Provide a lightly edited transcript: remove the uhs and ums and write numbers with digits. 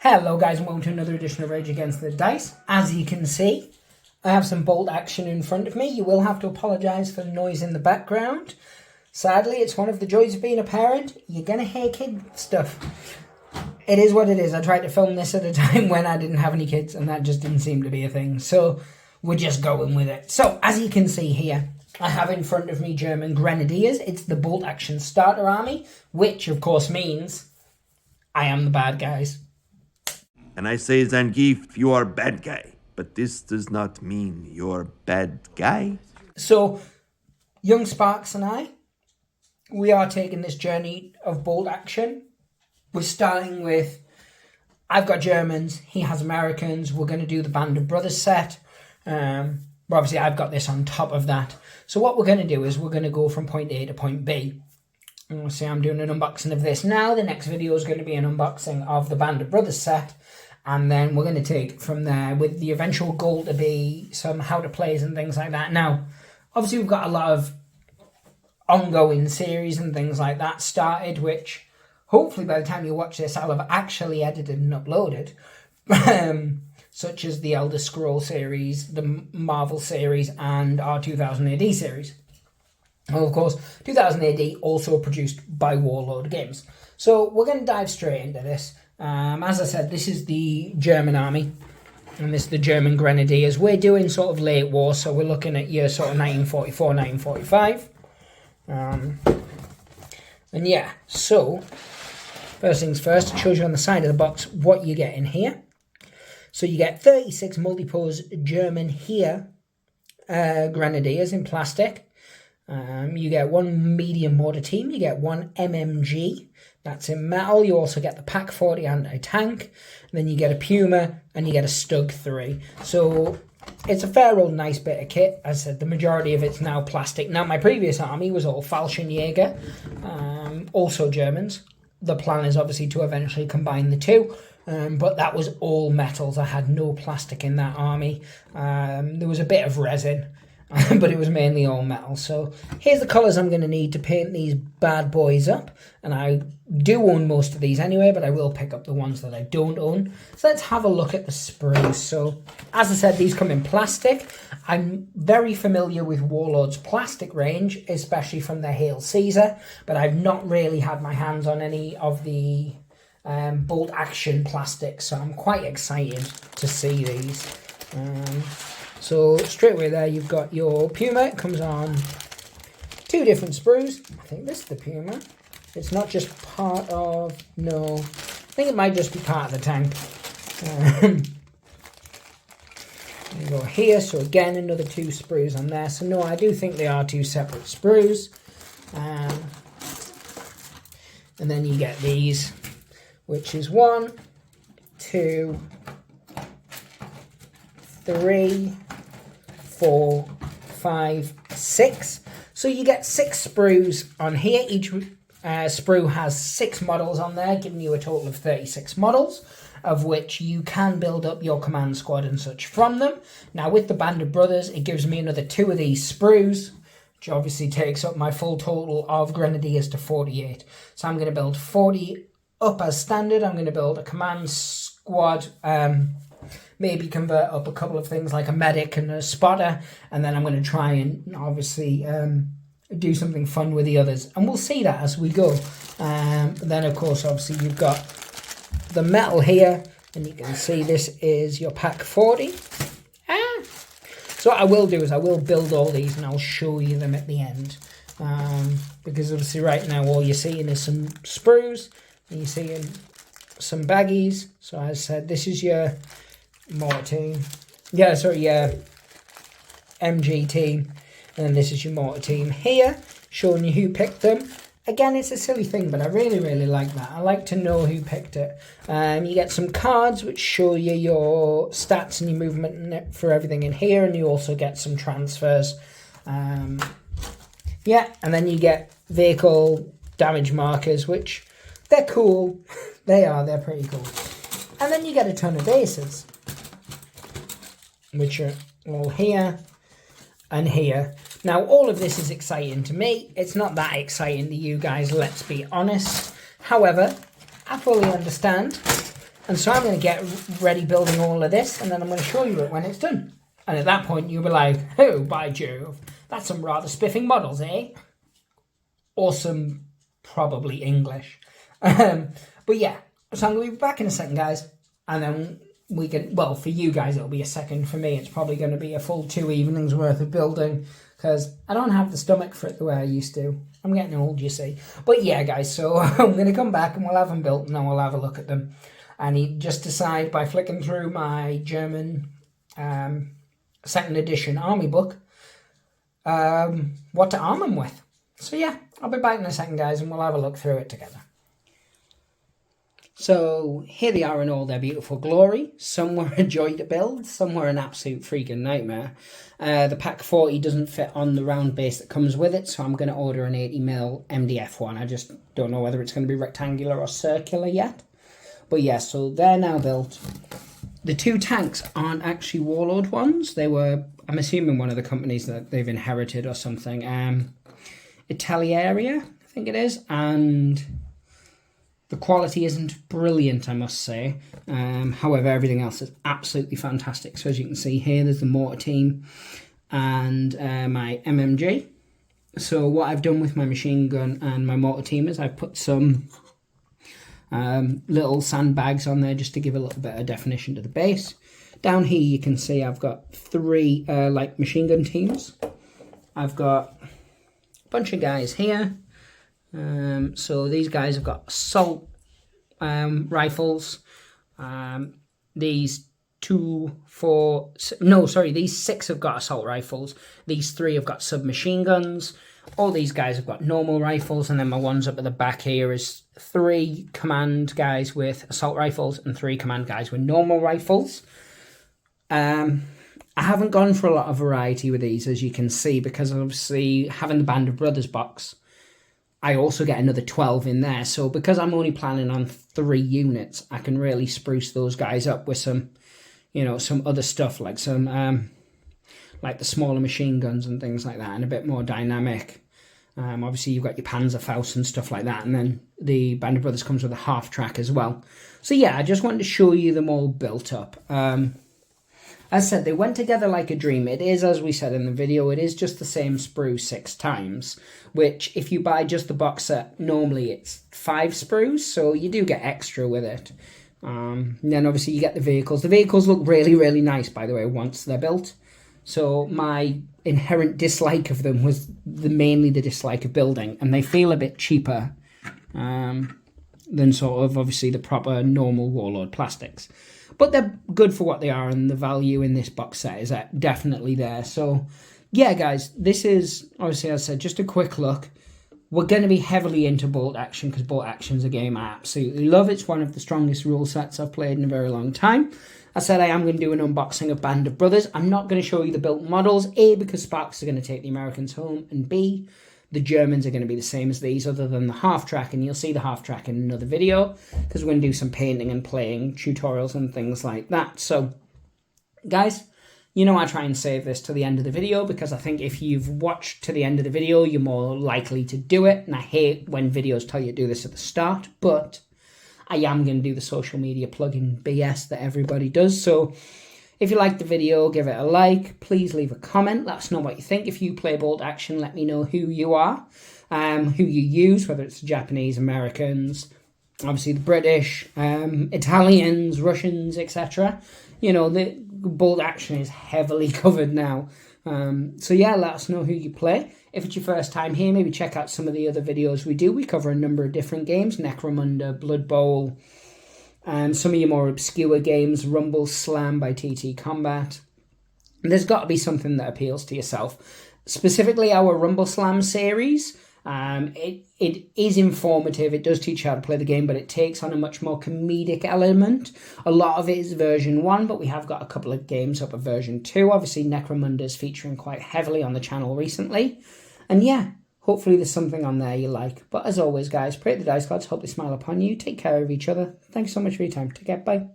Hello guys and welcome to another edition of Rage Against the Dice. As you can see, I have some bolt action in front of me. You will have to apologise for the noise in the background. Sadly, it's one of the joys of being a parent. You're going to hear kid stuff. It is what it is. I tried to film this at a time when I didn't have any kids and that just didn't seem to be a thing. So we're just going with it. So as you can see here, I have in front of me German Grenadiers. It's the bolt action starter army, which of course means I am the bad guys. And I say, Zangief, you are bad guy. But this does not mean you're bad guy. So, young Sparks and I, we are taking this journey of bolt action. We're starting with, I've got Germans, he has Americans. We're going to do the Band of Brothers set. But obviously, I've got this on top of that. So what we're going to do is we're going to go from point A to point B. And we'll see I'm doing an unboxing of this now. The next video is going to be an unboxing of the Band of Brothers set. And then we're going to take it from there with the eventual goal to be some how to plays and things like that. Now, obviously we've got a lot of ongoing series and things like that started, which hopefully by the time you watch this, I'll have actually edited and uploaded. Such as the Elder Scrolls series, the Marvel series, and our 2000 AD series. And of course, 2000 AD also produced by Warlord Games. So we're going to dive straight into this. As I said, this is the German army, and this is the German Grenadiers. We're doing sort of late war, so we're looking at year sort of 1944, 1945. And yeah, so, first things first, it shows you on the side of the box what you get in here. So you get 36 multi-pose German here Grenadiers in plastic. You get one medium mortar team, you get one MMG, that's in metal. You also get the Pak 40 anti-tank, and then you get a Puma, and you get a Stug 3. So it's a fair old nice bit of kit. As I said, the majority of it's now plastic. Now, my previous army was all Fallschirmjäger, also Germans. The plan is obviously to eventually combine the two. But that was all metals. I had no plastic in that army. There was a bit of resin, but it was mainly all metal. So here's the colours I'm going to need to paint these bad boys up. And I do own most of these anyway, but I will pick up the ones that I don't own. So let's have a look at the sprues. So as I said, these come in plastic. I'm very familiar with Warlord's plastic range, especially from their Hail Caesar. But I've not really had my hands on any of the bolt action plastic. So I'm quite excited to see these. So straight away there, you've got your Puma. It comes on two different sprues. I think this is the Puma. It's not just part of, no, I think it might just be part of the tank. You go here, so again, another two sprues on there. So no, I do think they are two separate sprues. And then you get these, which is 1, 2, 3, 4, 5, 6. So you get 6 sprues on here. Each sprue has 6 models on there, giving you a total of 36 models, of which you can build up your command squad and such from them. Now with the Band of Brothers, it gives me another 2 of these sprues, which obviously takes up my full total of Grenadiers to 48. So I'm going to build 40 up as standard. I'm going to build a command squad, maybe convert up a couple of things like a medic and a spotter, and then I'm going to try and obviously do something fun with the others, and we'll see that as we go. Then of course obviously you've got the metal here, and you can see this is your Pak 40. So what I will do is I will build all these and I'll show you them at the end, because obviously right now all you're seeing is some sprues and you're seeing some baggies. So as I said, this is your mortar team, MG team, and then this is your mortar team here, showing you who picked them. Again, it's a silly thing, but I really like that. I like to know who picked it. You get some cards which show you your stats and your movement for everything in here, and you also get some transfers. Yeah, and then you get vehicle damage markers, which they're cool. They're pretty cool. And then you get a ton of bases, which are all here and here. Now, all of this is exciting to me. It's not that exciting to you guys, let's be honest. However, I fully understand And so I'm going to get ready building all of this, and then I'm going to show you it when it's done. And at that point, you'll be like, oh, by Jove, that's some rather spiffing models, eh? Or some probably English. But yeah, so I'm going to be back in a second, guys. And then we can, well, for you guys, it'll be a second. For me, it's probably going to be a full 2 evenings worth of building, because I don't have the stomach for it the way I used to. I'm getting old, you see. But yeah, guys, so I'm going to come back and we'll have them built, and then we'll have a look at them. And you just decide by flicking through my German 2nd edition army book what to arm them with. So yeah, I'll be back in a second, guys, and we'll have a look through it together. So here they are in all their beautiful glory. Some were a joy to build, some were an absolute freaking nightmare. The Pack 40 doesn't fit on the round base that comes with it, so I'm going to order an 80mm MDF one. I just don't know whether it's going to be rectangular or circular yet. But yeah, so they're now built. The 2 tanks aren't actually Warlord ones. They were, I'm assuming, one of the companies that they've inherited or something. Italiaria, I think it is. And the quality isn't brilliant, I must say. However, everything else is absolutely fantastic. So as you can see here, there's the mortar team and my MMG. So what I've done with my machine gun and my mortar team is I've put some little sandbags on there just to give a little bit of definition to the base. Down here you can see I've got 3 like machine gun teams. I've got a bunch of guys here. So these guys have got assault rifles. These 6 have got assault rifles. These 3 have got submachine guns. All these guys have got normal rifles, and then my ones up at the back here is 3 command guys with assault rifles and 3 command guys with normal rifles. I haven't gone for a lot of variety with these, as you can see, because obviously having the Band of Brothers box, I also get another 12 in there. So because I'm only planning on 3 units, I can really spruce those guys up with some, some other stuff, like some like the smaller machine guns and things like that, and a bit more dynamic. Obviously you've got your Panzerfaust and stuff like that, and then the Band of Brothers comes with a half track as well. So yeah, I just wanted to show you them all built up. As I said, they went together like a dream. It is, as we said in the video, it is just the same sprue 6 times, which if you buy just the box set, normally it's 5 sprues, so you do get extra with it. Then obviously you get the vehicles. The vehicles look really, really nice, by the way, once they're built. So my inherent dislike of them was mainly the dislike of building, and they feel a bit cheaper than sort of obviously the proper normal Warlord plastics. But they're good for what they are, and the value in this box set is definitely there. So yeah, guys, this is obviously, as I said, just a quick look. We're going to be heavily into bolt action because bolt action is a game I absolutely love. It's one of the strongest rule sets I've played in a very long time. I said I am going to do an unboxing of Band of Brothers. I'm not going to show you the built models, A, because Sparks are going to take the Americans home, and B, the Germans are going to be the same as these, other than the half track, and you'll see the half track in another video, because we're going to do some painting and playing tutorials and things like that. So, guys, I try and save this to the end of the video, because I think if you've watched to the end of the video, you're more likely to do it, and I hate when videos tell you to do this at the start, but I am going to do the social media plugin BS that everybody does. So if you liked the video, give it a like. Please leave a comment. Let us know what you think. If you play bolt action, let me know who you are, who you use, whether it's the Japanese, Americans, obviously the British, Italians, Russians, etc. The bolt action is heavily covered now. So yeah, let us know who you play. If it's your first time here, maybe check out some of the other videos we do. We cover a number of different games: Necromunda, Blood Bowl, and some of your more obscure games, Rumble Slam by TT Combat. There's got to be something that appeals to yourself. Specifically our Rumble Slam series, it is informative. It does teach you how to play the game, but it takes on a much more comedic element. A lot of it is version 1, but we have got a couple of games up at version 2. Obviously, Necromunda is featuring quite heavily on the channel recently. And yeah, hopefully there's something on there you like. But as always, guys, pray the dice gods, hope they smile upon you. Take care of each other. Thanks so much for your time. Take care. Bye.